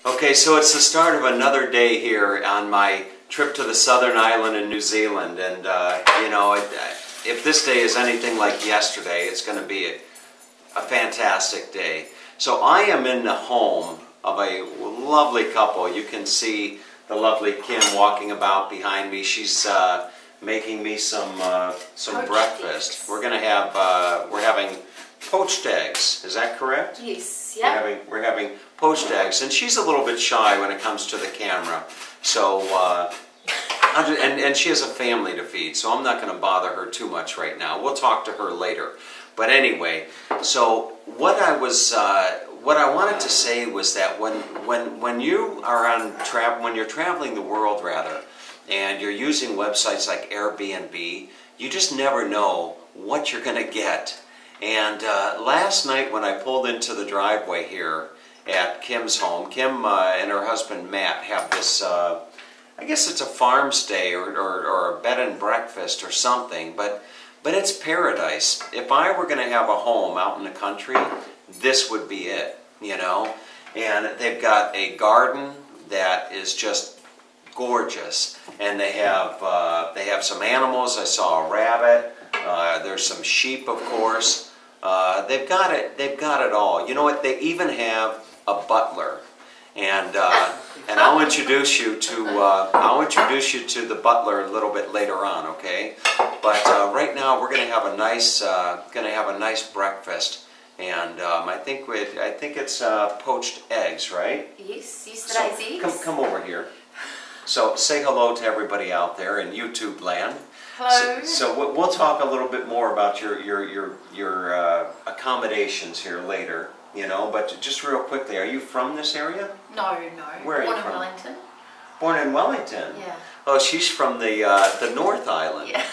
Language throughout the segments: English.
Okay, so it's the start of another day here on my trip to the southern island in New Zealand, and you know, if this day is anything like yesterday, it's going to be a fantastic day. So I am in the home of a lovely couple. You can see the lovely Kim walking about behind me. She's making me some breakfast. Eggs. We're having poached eggs. Is that correct? Yes. Yeah. We're having poached eggs, and she's a little bit shy when it comes to the camera. So and she has a family to feed, so I'm not going to bother her too much right now. We'll talk to her later. But anyway, so what I wanted to say was that when you are when you're traveling the world rather, and you're using websites like Airbnb, you just never know what you're going to get. And last night when I pulled into the driveway here at Kim's home, Kim and her husband Matt have this, I guess it's a farm stay or a bed and breakfast or something, but it's paradise. If I were going to have a home out in the country, this would be it, you know. And they've got a garden that is just gorgeous, and they have some animals. I saw a rabbit. There's some sheep, of course. They've got it all. You know what? They even have a butler, and I'll introduce you to the butler a little bit later on, okay? But right now we're going to have a nice breakfast, and I think it's poached eggs, right? Yes, yesterday's eggs. Come over here. So say hello to everybody out there in YouTube land. Hello. So we'll talk a little bit more about your accommodations here later, you know. But just real quickly, are you from this area? No. Where are you from? Born in Wellington. Born in Wellington. Yeah. Oh, she's from the North Island. Yeah.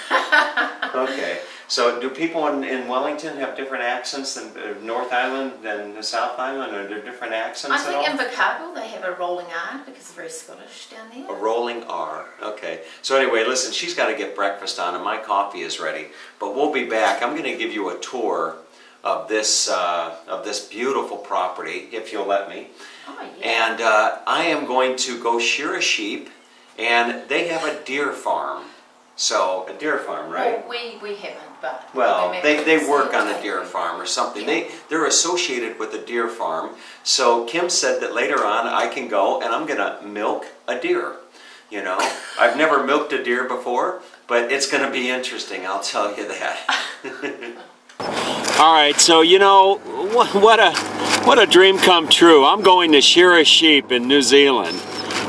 Okay. So do people in Wellington have different accents than North Island than the South Island? Are there different accents at all? I think in Invercargill they have a rolling R because it's very Scottish down there. A rolling R. Okay. So anyway, listen, she's got to get breakfast on and my coffee is ready. But we'll be back. I'm going to give you a tour of this beautiful property, if you'll let me. Oh, yeah. And I am going to go shear a sheep, and they have a deer farm. So, a deer farm, right? Well, we haven't, but... Well, they work on a deer farm or something. Yeah. They're associated with a deer farm. So, Kim said that later on I can go and I'm going to milk a deer. You know, I've never milked a deer before, but it's going to be interesting, I'll tell you that. All right, so you know, what a dream come true. I'm going to shear a sheep in New Zealand.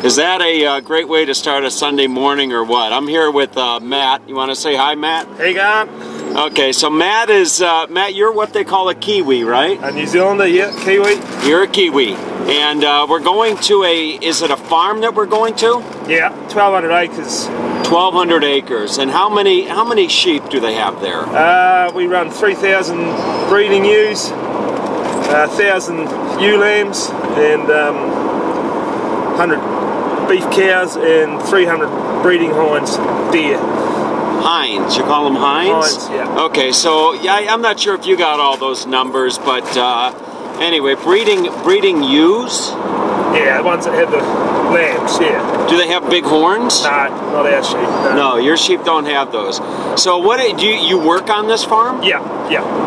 Is that a great way to start a Sunday morning or what? I'm here with Matt. You want to say hi, Matt? Hey, guy. Okay, so Matt is, Matt, you're what they call a Kiwi, right? A New Zealander, yeah, Kiwi. You're a Kiwi. And we're going to is it a farm that we're going to? Yeah, 1,200 acres. 1,200 acres. And how many sheep do they have there? We run 3,000 breeding ewes, 1,000 ewe lambs, and 100 beef cows, and 300 breeding hinds, deer. Hinds, you call them hinds? Hinds, yeah. Okay, so yeah, I'm not sure if you got all those numbers, but anyway, breeding ewes? Yeah, the ones that have the lambs, yeah. Do they have big horns? No, not our sheep. No, your sheep don't have those. So what do you work on this farm? Yeah.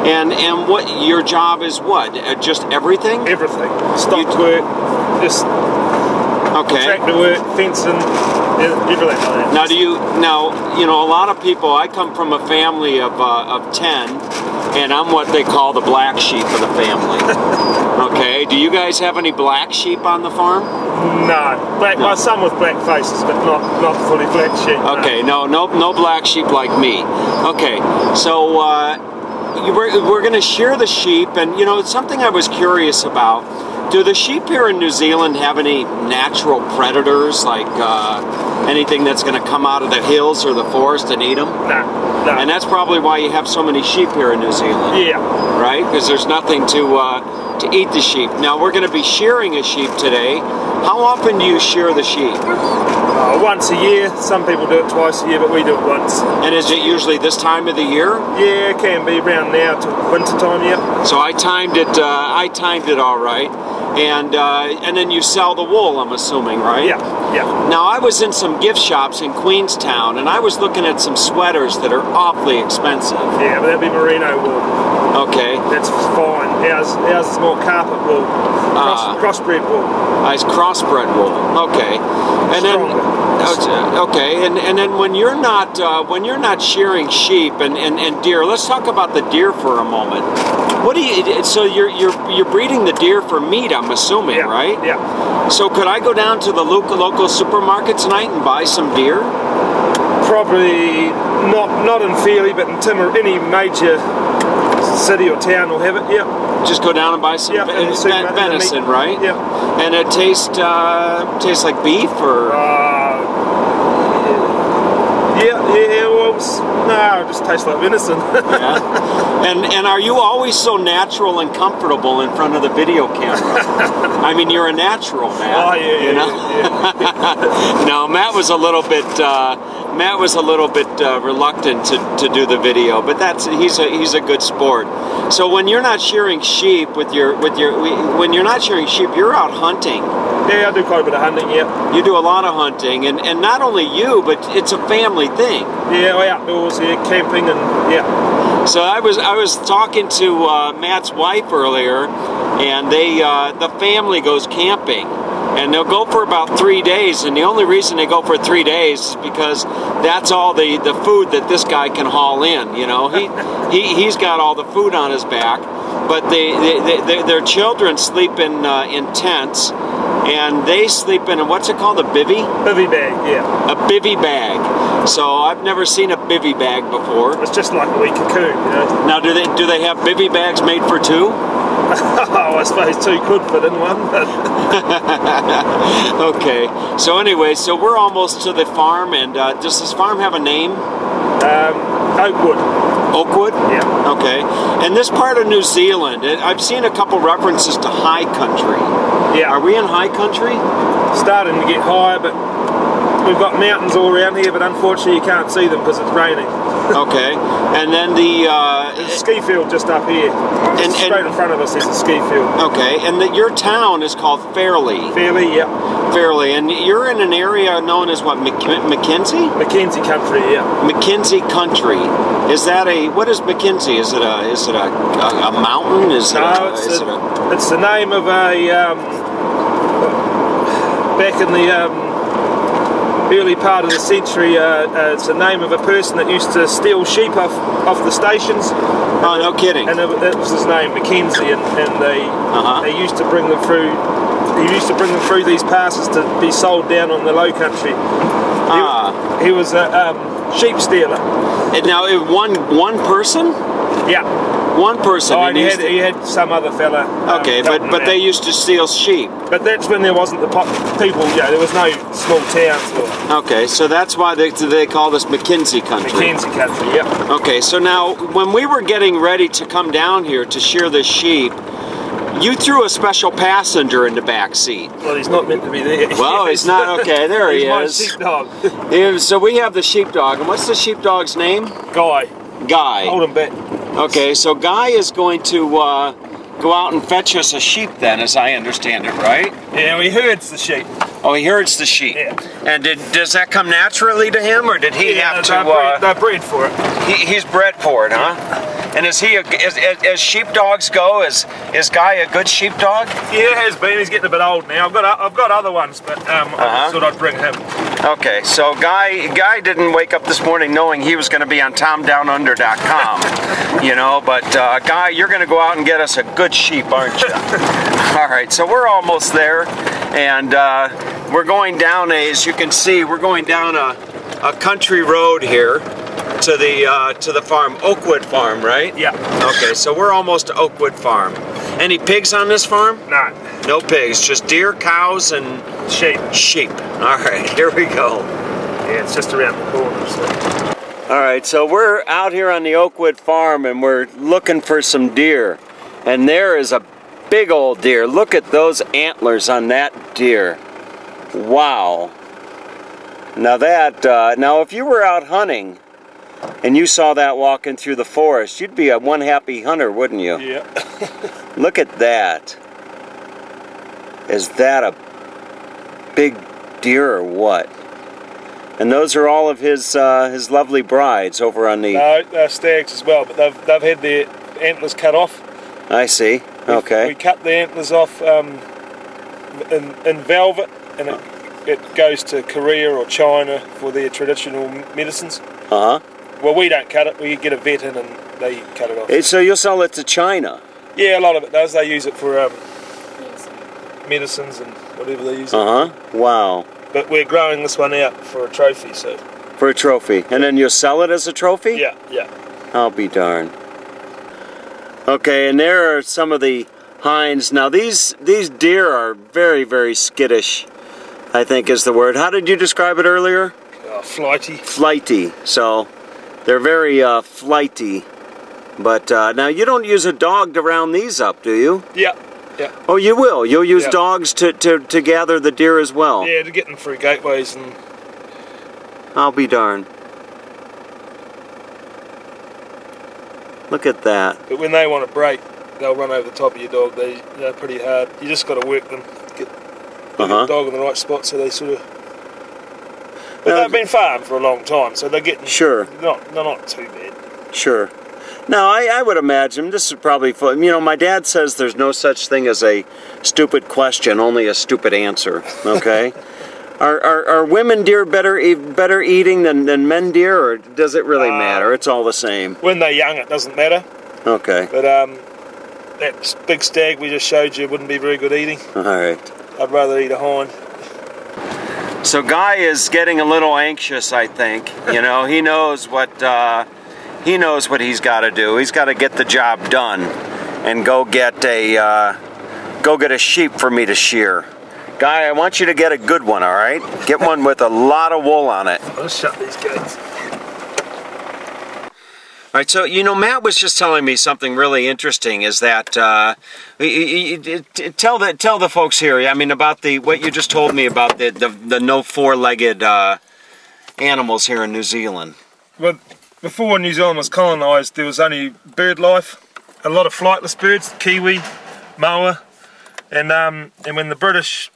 And what your job is what? Just everything? Everything. Stock work, just tractor work, fencing, everything like that. Now you know a lot of people. I come from a family of 10, and I'm what they call the black sheep of the family. Okay, do you guys have any black sheep on the farm? No, my son with black faces, but not fully black sheep. Okay, no black sheep like me. Okay, so we're going to shear the sheep, and you know it's something I was curious about. Do the sheep here in New Zealand have any natural predators, like anything that's going to come out of the hills or the forest and eat them? No. And that's probably why you have so many sheep here in New Zealand. Yeah. Right? Because there's nothing to eat the sheep. Now we're going to be shearing a sheep today. How often do you shear the sheep? Once a year. Some people do it twice a year, but we do it once. And is it usually this time of the year? Yeah, it can be around now to winter time. Yeah. So I timed it all right. and then you sell the wool, I'm assuming, right? Yeah, yeah. Now, I was in some gift shops in Queenstown, and I was looking at some sweaters that are awfully expensive. Yeah, but that'd be merino wool. Okay. That's fine. Ours is more carpet wool, crossbred wool. It's crossbred wool. Okay. And then when you're not shearing sheep and deer, let's talk about the deer for a moment. What do you? So you're breeding the deer for meat, I'm assuming, right? Yeah. So could I go down to the local supermarket tonight and buy some deer? Probably not in Fairley, but in any major city or town will have it. Yeah. Just go down and buy some venison, right? Yeah. And it tastes like beef, or? No, it just tastes like venison. Yeah. And are you always so natural and comfortable in front of the video camera? I mean, you're a natural, Matt. Oh yeah, you know? Yeah. No, Matt was a little bit reluctant to do the video, but he's a good sport. So when you're not shearing sheep when you're not shearing sheep, you're out hunting. Yeah, I do quite a bit of hunting. Yeah. You do a lot of hunting, and not only you, but it's a family thing. Yeah, we're outdoors here, camping, and yeah. So I was talking to Matt's wife earlier, and the family goes camping, and they'll go for about 3 days. And the only reason they go for 3 days is because that's all the food that this guy can haul in. You know, he's got all the food on his back, but their children sleep in tents. And they sleep in what's it called, a bivvy? Bivvy bag, yeah. A bivvy bag. So I've never seen a bivvy bag before. It's just like a wee cocoon, you know. Now, do they have bivvy bags made for two? Oh, I suppose two could fit in one. Okay. So anyway, so we're almost to the farm, and does this farm have a name? Oakwood. Oakwood? Yeah. Okay. And this part of New Zealand, I've seen a couple references to high country. Yeah. Are we in high country? Starting to get higher, but we've got mountains all around here, but unfortunately you can't see them because it's raining. Okay. And then there's a ski field just up here. And straight in front of us is a ski field. Okay. And your town is called Fairley. Fairley, yeah. Fairley. And you're in an area known as what, Mackenzie? McKenzie country, yeah. McKenzie country. Is that what is McKenzie? Is it a mountain? It's the name of back in the early part of the century, it's the name of a person that used to steal sheep off the stations. Oh, no kidding. And that was his name, Mackenzie, and they used to bring them through. He used to bring them through these passes to be sold down on the low country. He was a sheep stealer. And now, one person? Yeah. One person. Oh, and he had some other fella. Okay, but they used to steal sheep. But that's when there wasn't the people. Yeah, there was no small towns. Okay, so that's why they call this McKenzie country. McKenzie country, yeah. Okay, so now when we were getting ready to come down here to shear the sheep, you threw a special passenger in the back seat. Well, he's not meant to be there. Well, he's not. Okay, there he is. He's my sheepdog. So we have the sheepdog, and what's the sheepdog's name? Guy. Hold him back. Okay, so Guy is going to go out and fetch us a sheep then, as I understand it, right? Yeah, he herds the sheep. Oh, he herds the sheep. Yeah. And does that come naturally to him, or did he have to? They're bred for it. He's bred for it, huh? And is he as sheepdogs go? Is Guy a good sheepdog? Yeah, he has been. He's getting a bit old now. I've got other ones, but I thought I'd bring him. Okay, so Guy didn't wake up this morning knowing he was going to be on TomDownUnder.com, you know. But Guy, you're going to go out and get us a good sheep, aren't you? All right, so we're almost there, and we're going down as you can see, we're going down a country road here to the farm, Oakwood Farm, right? Yeah. Okay, so we're almost to Oakwood Farm. Any pigs on this farm? No. No pigs, just deer, cows, and sheep. Sheep. All right, here we go. Yeah, it's just around the corner. So. All right, so we're out here on the Oakwood Farm, and we're looking for some deer. And there is a big old deer. Look at those antlers on that deer. Wow. Now now if you were out hunting and you saw that walking through the forest, you'd be a one happy hunter, wouldn't you? Yeah. Look at that. Is that a big deer or what? And those are all of his lovely brides over on the... No, they're stags as well, but they've had their antlers cut off. I see. Okay. We cut the antlers off in velvet, and it goes to Korea or China for their traditional medicines. Uh-huh. Well, we don't cut it. We get a vet in and they cut it off. So you'll sell it to China? Yeah, a lot of it does. They use it for medicines and whatever they use it. Uh-huh. Wow. But we're growing this one out for a trophy, so... For a trophy. And then you'll sell it as a trophy? Yeah, yeah. I'll be darned. Okay, and there are some of the hinds. Now, these deer are very, very skittish, I think is the word. How did you describe it earlier? Flighty. Flighty. So, they're very flighty. But now, you don't use a dog to round these up, do you? Yeah. Yeah. Oh, you will? You'll use dogs to gather the deer as well? Yeah, to get them through gateways and... I'll be darned. Look at that. But when they want to break, they'll run over the top of your dog. They're pretty hard. You just got to work them, get the dog in the right spot so they sort of... But they've been farmed for a long time, so they're getting... Sure. They're not too bad. Sure. Now, I would imagine, this is probably... You know, my dad says there's no such thing as a stupid question, only a stupid answer, okay? Are women deer better eating than men deer, or does it really matter? It's all the same. When they're young, it doesn't matter. Okay. But that big stag we just showed you wouldn't be very good eating. All right. I'd rather eat a hind. So Guy is getting a little anxious, I think. You know, he knows what he's got to do. He's got to get the job done and go get a sheep for me to shear. Guy, I want you to get a good one, all right? Get one with a lot of wool on it. Let's shut these gates. All right, so, you know, Matt was just telling me something really interesting, is that, tell the folks here, I mean, about what you just told me about the no four-legged animals here in New Zealand. Well, before New Zealand was colonised, there was only bird life, a lot of flightless birds, kiwi, moa, and when the British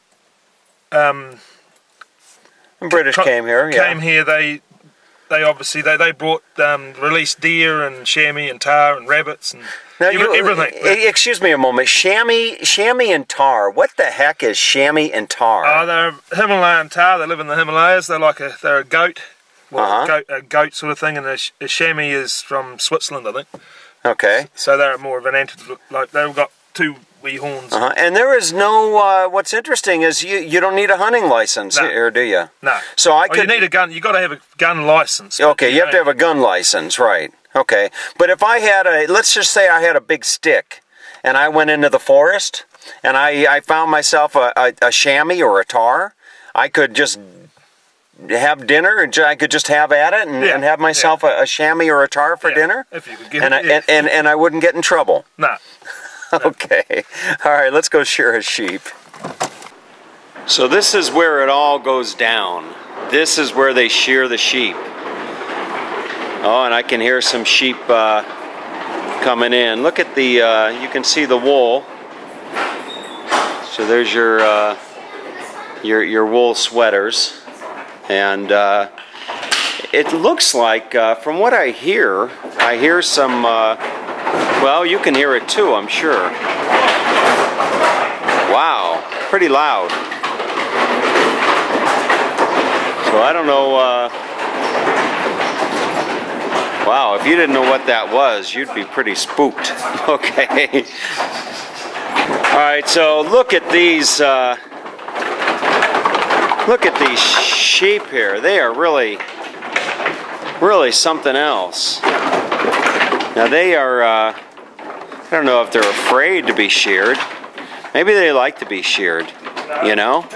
came here, they obviously they brought released deer and chamois and tar and rabbits and everything. Excuse me a moment, chamois and tar. What the heck is chamois and tar? They're Himalayan tar. They live in the Himalayas. They're a goat, a goat sort of thing, and a chamois is from Switzerland, I think. Okay. So they're more of an antelope. Like they've got two wee horns. And there is no. What's interesting is you don't need a hunting license, or do you? No. So you need a gun. You got to have a gun license. Okay, you have to have a gun license, right? Okay, but if I had let's just say I had a big stick, and I went into the forest, and I found myself a chamois or a tar, I could just have dinner, and I could just have at it, and have myself a chamois or a tar for dinner. If you could get it. And I wouldn't get in trouble. No. Okay. All right, let's go shear a sheep. So this is where it all goes down. This is where they shear the sheep. Oh, and I can hear some sheep coming in. Look at you can see the wool. So there's your wool sweaters. And it looks like, from what I hear some... well, you can hear it too, I'm sure. Wow, pretty loud. So I don't know, wow, if you didn't know what that was, you'd be pretty spooked. Okay. Alright, so look at these sheep here. They are really something else. Now they are, I don't know if they're afraid to be sheared. Maybe they like to be sheared, you know?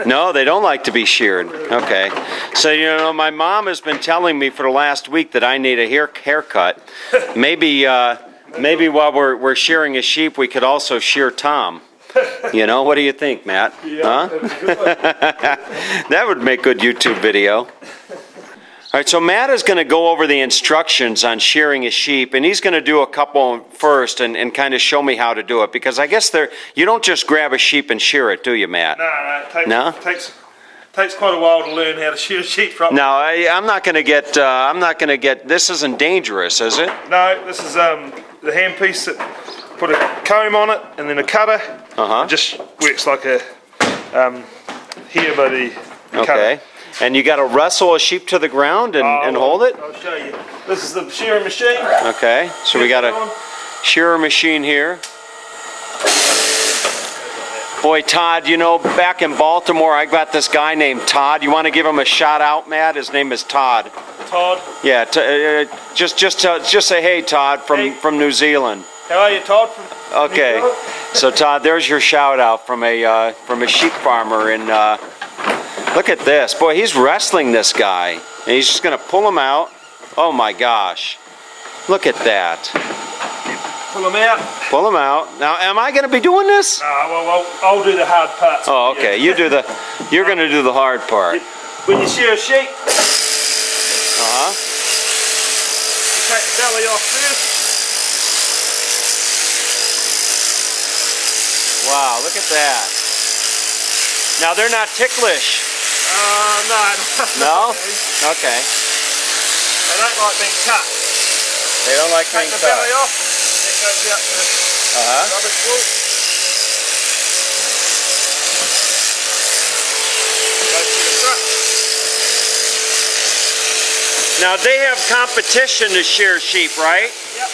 No, they don't like to be sheared. Okay. So, you know, my mom has been telling me for the last week that I need a haircut. Maybe while we're shearing a sheep, we could also shear Tom. You know, what do you think, Matt? Yeah, huh? That would make good YouTube video. All right, so Matt is going to go over the instructions on shearing a sheep, and he's going to do a couple first and kind of show me how to do it, because I guess you don't just grab a sheep and shear it, do you, Matt? No, it takes quite a while to learn how to shear a sheep properly. No, I'm not going to get. This isn't dangerous, is it? No, this is the handpiece that put a comb on it and then a cutter. It just works like a here by the cutter. Okay. And you got to wrestle a sheep to the ground and hold it? I'll show you. This is the shearing machine. Okay, so we got a shearer machine here. Boy, Todd, you know, back in Baltimore, I got this guy named Todd. You want to give him a shout out, Matt? His name is Todd. Todd? Yeah, just say hey, Todd, from New Zealand. How are you, Todd? Okay, so Todd, there's your shout out from a sheep farmer in. Look at this. Boy, he's wrestling this guy. And he's just going to pull him out. Oh my gosh. Look at that. Pull him out. Pull him out. Now, am I going to be doing this? Well, I'll do the hard parts. Oh, okay. You're going to do the hard part. When you shear a sheep, Uh-huh. you take the belly off first. Wow, look at that. Now, they're not ticklish. No. No? Okay. They don't like being cut. They don't like being Take cut. the belly off, it goes out to the rubbish wool. Goes to the front. Now, they have competition to shear sheep, right? Yep.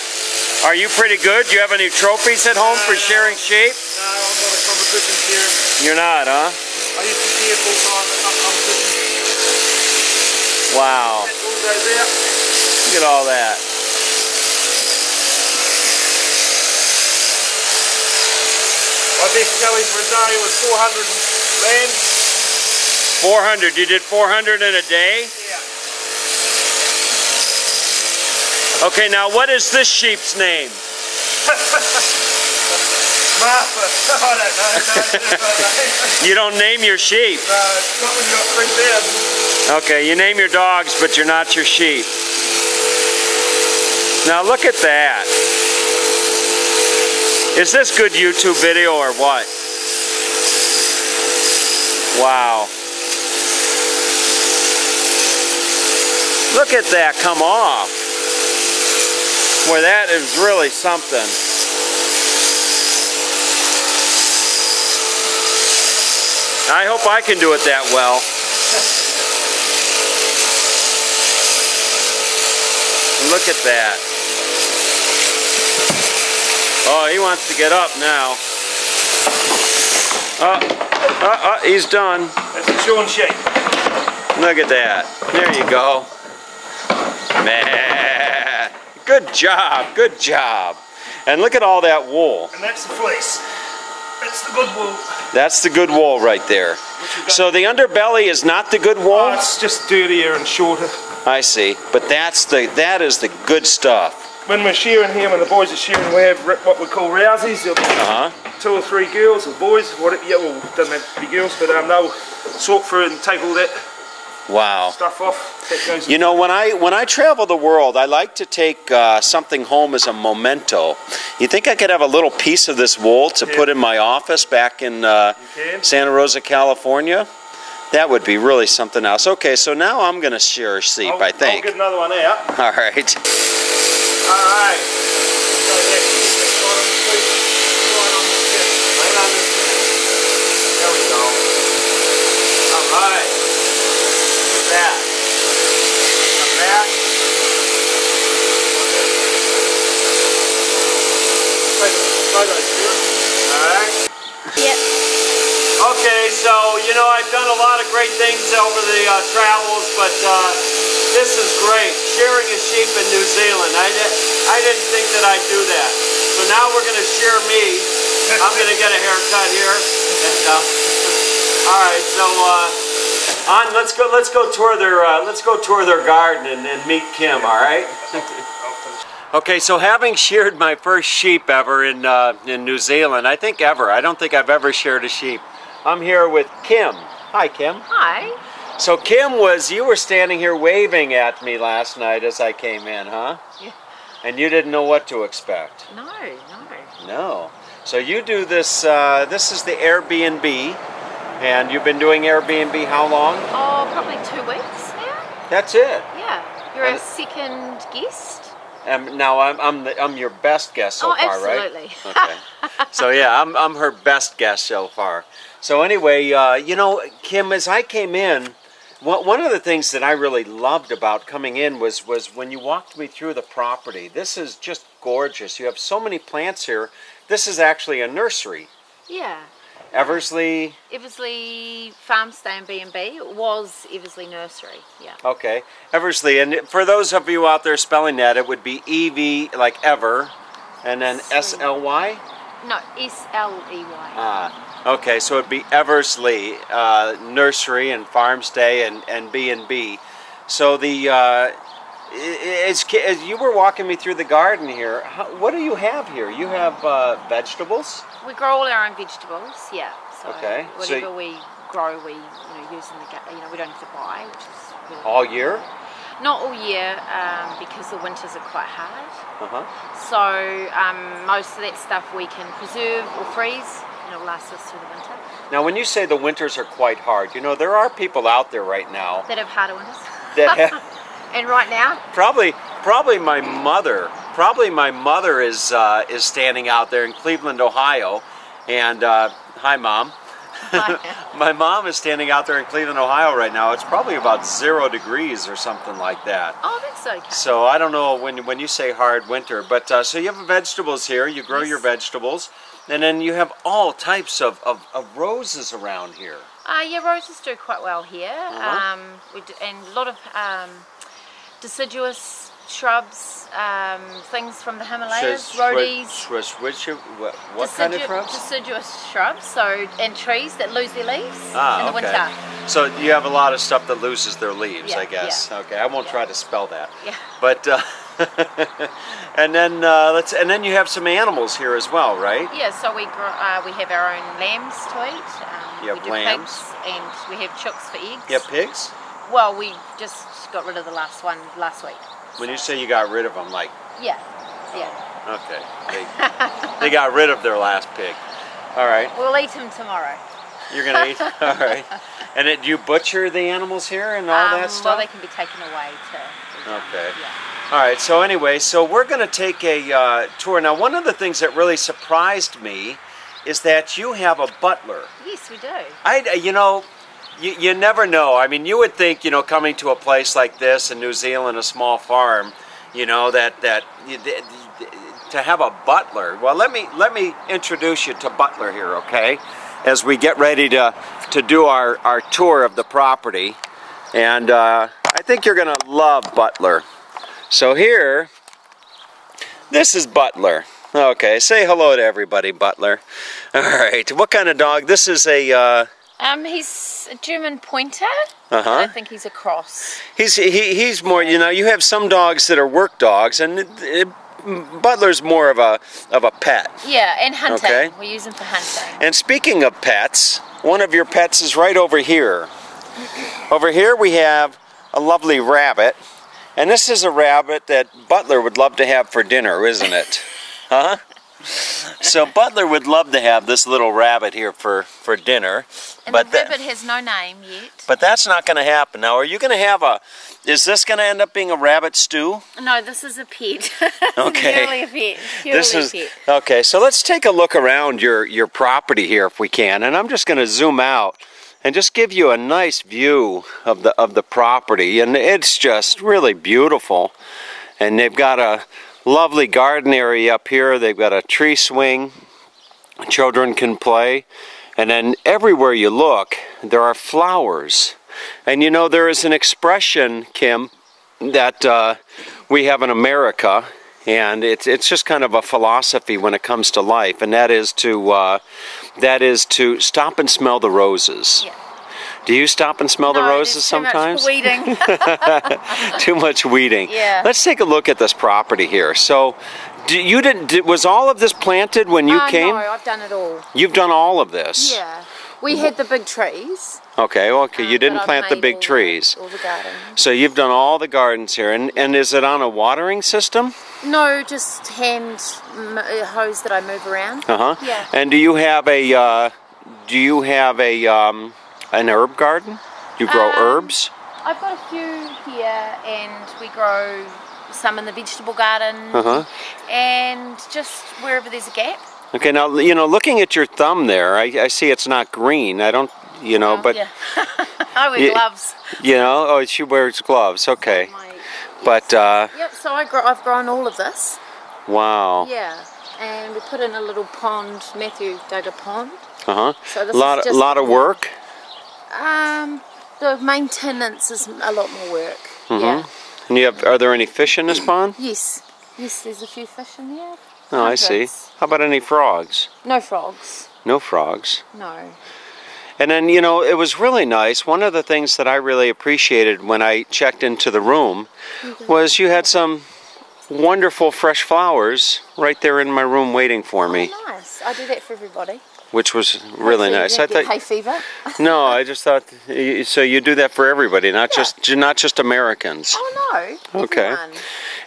Are you pretty good? Do you have any trophies at home for shearing sheep? No, I'm not a competition shearer. You're not, huh? I used to shear full time, but not competition. Wow. That wool goes out. Look at all that. My best tally for a day was 400 lambs. 400. You did 400 in a day? Yeah. Okay, now what is this sheep's name? Martha. I don't know. You don't name your sheep. No, not when you got 3,000. Okay, you name your dogs, but you're not your sheep. Now look at that. Is this good YouTube video or what? Wow. Look at that come off. Boy, that is really something. I hope I can do it that well. Look at that. Oh, he wants to get up now. He's done. That's a shorn sheep. Look at that. There you go. Man. Good job. Good job. And look at all that wool. And that's the fleece. That's the good wool. That's the good wool right there. So the underbelly is not the good wool? Oh, it's just dirtier and shorter. I see. But that is the good stuff. When we're shearing here, when the boys are shearing, we have what we call rousies. There'll be 2 or 3 girls or boys, whatever. Yeah, well, doesn't have to be girls, but they'll sort through and take all that stuff off. That goes. You know, when I travel the world, I like to take something home as a memento. You think I could have a little piece of this wool to put in my office back in Santa Rosa, California? That would be really something else. Okay, so now I'm going to shear a sheep, I think. I'll get another one out. All right. All right. There we go. All right. That. Come back. All right. Yep. Okay, so, you know, I've done a lot of great things over the travels, but this is great. Shearing a sheep in New Zealand. I didn't think that I'd do that. So now we're going to shear me. I'm going to get a haircut here. And, all right, so let's go tour their garden and meet Kim. All right. Okay, so having sheared my first sheep ever in New Zealand, I don't think I've ever sheared a sheep. I'm here with Kim. Hi, Kim. Hi. So Kim you were standing here waving at me last night as I came in, huh? Yeah. And you didn't know what to expect. No. No. So you do this, this is the Airbnb, and you've been doing Airbnb how long? Oh, probably 2 weeks now. That's it. Yeah. You're a second guest. Now I'm your best guest so far, right? Absolutely. Okay. So yeah, I'm her best guest so far. So anyway, you know, Kim, as I came in, one of the things that I really loved about coming in was when you walked me through the property. This is just gorgeous. You have so many plants here. This is actually a nursery. Yeah. Eversley Farmstay and B&B. It was Eversley Nursery, yeah. Okay, Eversley. And for those of you out there spelling that, it would be E-V, like ever, and then S-L-Y? No, S-L-E-Y. Ah, okay, so it'd be Eversley Nursery and Farmstay and B&B. So as you were walking me through the garden here, what do you have here? You have vegetables? We grow all our own vegetables, yeah. So okay. whatever we grow, we use in the we don't have to buy, which is really all year. Not all year, because the winters are quite hard. Uh-huh. So most of that stuff we can preserve or freeze, and it'll last us through the winter. Now, when you say the winters are quite hard, you know there are people out there right now that have harder winters. That have, and right now, probably my mother. Probably my mother is standing out there in Cleveland, Ohio, and hi, Mom. My mom is standing out there in Cleveland, Ohio right now. It's probably about 0 degrees or something like that. Oh, that's okay. So I don't know when you say hard winter, but so you have vegetables here. You grow your vegetables, and then you have all types of roses around here. Yeah, roses do quite well here. And a lot of deciduous shrubs, things from the Himalayas, rhodies. What kind of shrubs? Deciduous shrubs, and trees that lose their leaves in the winter. So you have a lot of stuff that loses their leaves, yeah, I guess. Yeah. Okay, I won't try to spell that. Yeah. But and then you have some animals here as well, right? Yeah. So we have our own lambs to eat. You have we do lambs, pigs, and we have chooks for eggs. You have pigs? Well, we just got rid of the last one last week. When you say you got rid of them, like... Yeah. Okay. They got rid of their last pig. All right. We'll eat them tomorrow. You're going to eat? All right. And do you butcher the animals here and all that stuff? Well, they can be taken away to... Okay. Yeah. All right. So anyway, we're going to take a tour. Now, one of the things that really surprised me is that you have a butler. Yes, we do. You never know. I mean, you would think, coming to a place like this in New Zealand, a small farm, that to have a butler. Well, let me introduce you to Butler here, okay? As we get ready to do our tour of the property, and I think you're gonna love Butler. So here, this is Butler. Okay, say hello to everybody, Butler. All right, what kind of dog? This is a. He's a German pointer. Uh-huh. I think he's a cross. He's more. You have some dogs that are work dogs, and Butler's more of a pet. Yeah, and hunting. Okay. We use him for hunting. And speaking of pets, one of your pets is right over here. Over here we have a lovely rabbit, and this is a rabbit that Butler would love to have for dinner, isn't it? Huh? So Butler would love to have this little rabbit here for dinner. And the rabbit has no name yet. But that's not going to happen. Now, are you going to have is this going to end up being a rabbit stew? No, this is a pet. Okay. Purely a pet. Pet. Okay, so let's take a look around your property here if we can. And I'm just going to zoom out and just give you a nice view of the property. And it's just really beautiful. And they've got a lovely garden area up here. They've got a tree swing. Children can play. And then everywhere you look, there are flowers. And there is an expression, Kim, that we have in America, and it's just kind of a philosophy when it comes to life, and that is to stop and smell the roses. Yeah. Do you stop and smell the roses sometimes? Too much weeding. Too much weeding. Yeah. Let's take a look at this property here. So, was all of this planted when you came? No, I've done it all. You've done all of this? Yeah. We had the big trees. Okay, okay. You didn't but I've plant the made big all trees. All the gardens. So you've done all the gardens here, and is it on a watering system? No, just hand hose that I move around. Yeah. And do you have an herb garden? Do you grow herbs? I've got a few here, and we grow some in the vegetable garden, and just wherever there's a gap. Okay, now, looking at your thumb there, I see it's not green. I don't, but... Yeah. I wear gloves. Oh, she wears gloves, okay. But, Yep, so I've grown all of this. Wow. Yeah, and we put in a little pond. Matthew dug a pond. A So this lot of work? The maintenance is a lot more work. Yeah. And are there any fish in this pond? Yes. Yes, there's a few fish in there. Oh, I see. How about any frogs? No frogs. No frogs. No. And then, it was really nice. One of the things that I really appreciated when I checked into the room was you had some wonderful fresh flowers right there in my room waiting for me. Oh, nice. I do that for everybody. Which was really nice. I thought hay fever. No, I just thought so. You do that for everybody, not just Americans. Oh no. Okay. Everyone.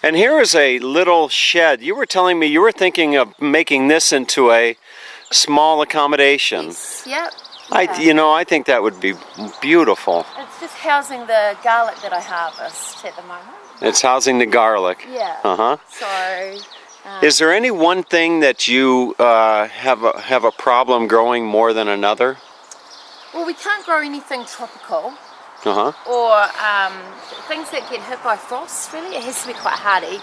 And here is a little shed. You were telling me you were thinking of making this into a small accommodation. Yes. Yep. I think that would be beautiful. It's just housing the garlic that I harvest at the moment. It's housing the garlic. Yeah. So. Is there any one thing that you have a problem growing more than another? Well, we can't grow anything tropical. Or things that get hit by frost, really. It has to be quite hardy.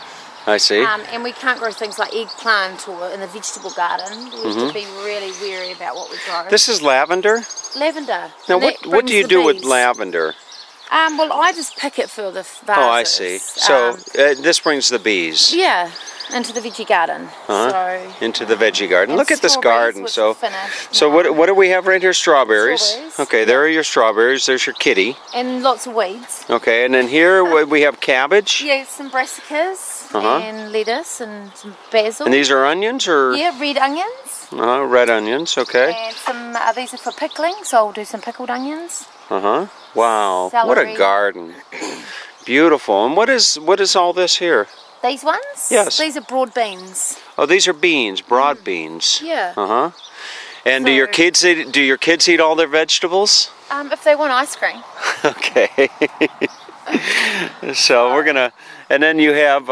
I see. And we can't grow things like eggplant or in the vegetable garden. We have to be really wary about what we grow. This is lavender? Lavender. Now, what do you do with lavender? Well, I just pick it for the vases. Oh, I see. So this brings the bees. Yeah, into the veggie garden. Into the veggie garden. Look at this garden. So finished what do we have right here? Strawberries. Strawberries. Okay, there are your strawberries. There's your kitty. And lots of weeds. Okay, and then here we have cabbage. Yeah, some brassicas and lettuce and some basil. And these are onions, or? Yeah, red onions. Red onions. Okay. And some these are for pickling, so I'll do some pickled onions. Wow, Celery. what a garden. Beautiful. And what is all this here? These ones? Yes. These are broad beans. Oh, these are beans, broad beans. Yeah. And do your kids eat all their vegetables? If they want ice cream. Okay. So we're gonna, and then you have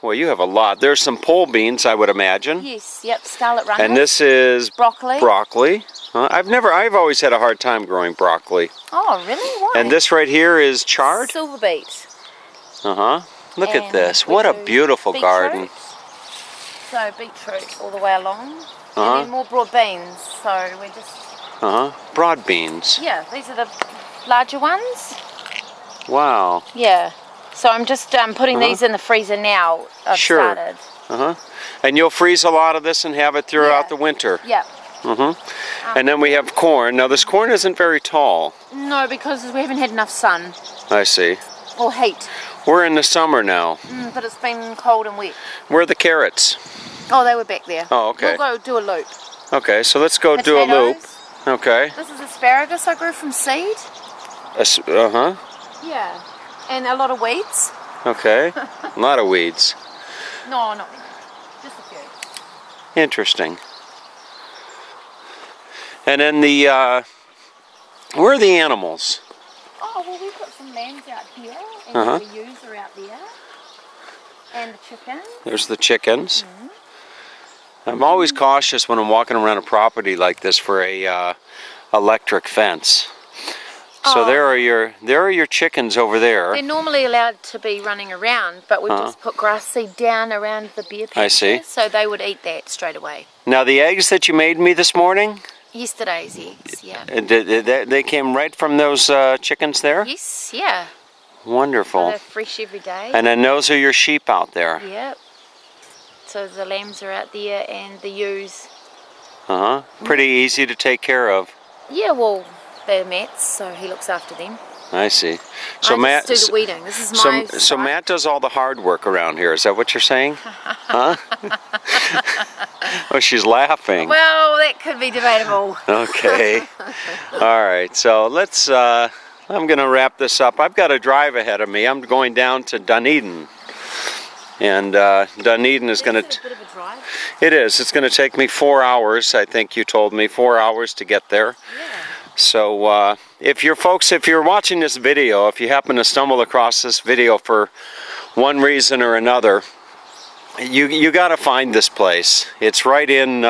you have a lot. There's some pole beans, I would imagine. Yes. Yep. Scarlet runner. And this is broccoli. Broccoli. I've always had a hard time growing broccoli. Oh, really? Why? And this right here is chard? Silver beet. Look at this. What a beautiful garden. So beetroot all the way along. And then more broad beans. So we're just... Broad beans. Yeah, these are the larger ones. Wow. Yeah. So I'm just putting these in the freezer now. I've started. And you'll freeze a lot of this and have it throughout the winter. Yeah. And then we have corn. Now this corn isn't very tall. No, because we haven't had enough sun. I see. Or heat. We're in the summer now. But it's been cold and wet. Where are the carrots? Oh, they were back there. Oh, okay. We'll go do a loop. Okay, so let's go do a loop. Okay. This is asparagus I grew from seed. Yeah. And a lot of weeds. Okay. A lot of weeds. No, not many. Just a few. Interesting. And then where are the animals? Oh, well, we put some lambs out here, and the ewes are out there, and the chickens. There's the chickens. I'm always cautious when I'm walking around a property like this for a electric fence. So there are your chickens over there. They're normally allowed to be running around, but we just put grass seed down around the beer pen. I see. So they would eat that straight away. Now the eggs that you made me this morning? Yesterday's eggs, yeah. They came right from those chickens there? Yes, yeah. Wonderful. So they're fresh every day. And then those are your sheep out there? Yep. So the lambs are out there and the ewes. Pretty easy to take care of. Yeah, well, they're Matt's, so he looks after them. I see. So I Matt, just do the weeding. This is my so Matt does all the hard work around here. Is that what you're saying? Huh? Oh, she's laughing. Well, that could be debatable. Okay. All right. So let's. I'm going to wrap this up. I've got a drive ahead of me. I'm going down to Dunedin, and Dunedin is going to. Is it a bit of a drive? It is. It's going to take me 4 hours. I think you told me 4 hours to get there. Yeah. So if you're watching this video, if you happen to stumble across this video for one reason or another, you got to find this place. It's right in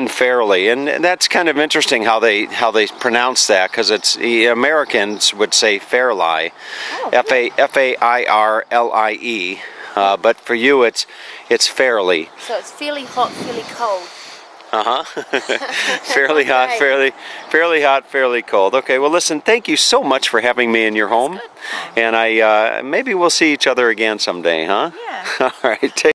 Fairleigh, and that's kind of interesting how they pronounce that, because it's Americans would say Fairleigh, Fairlie, but for you it's Fairleigh. So it's fairly hot, fairly cold. Fairly hot, fairly hot, fairly cold. Okay, well listen, thank you so much for having me in your home. And maybe we'll see each other again someday, huh? Yeah. All right, take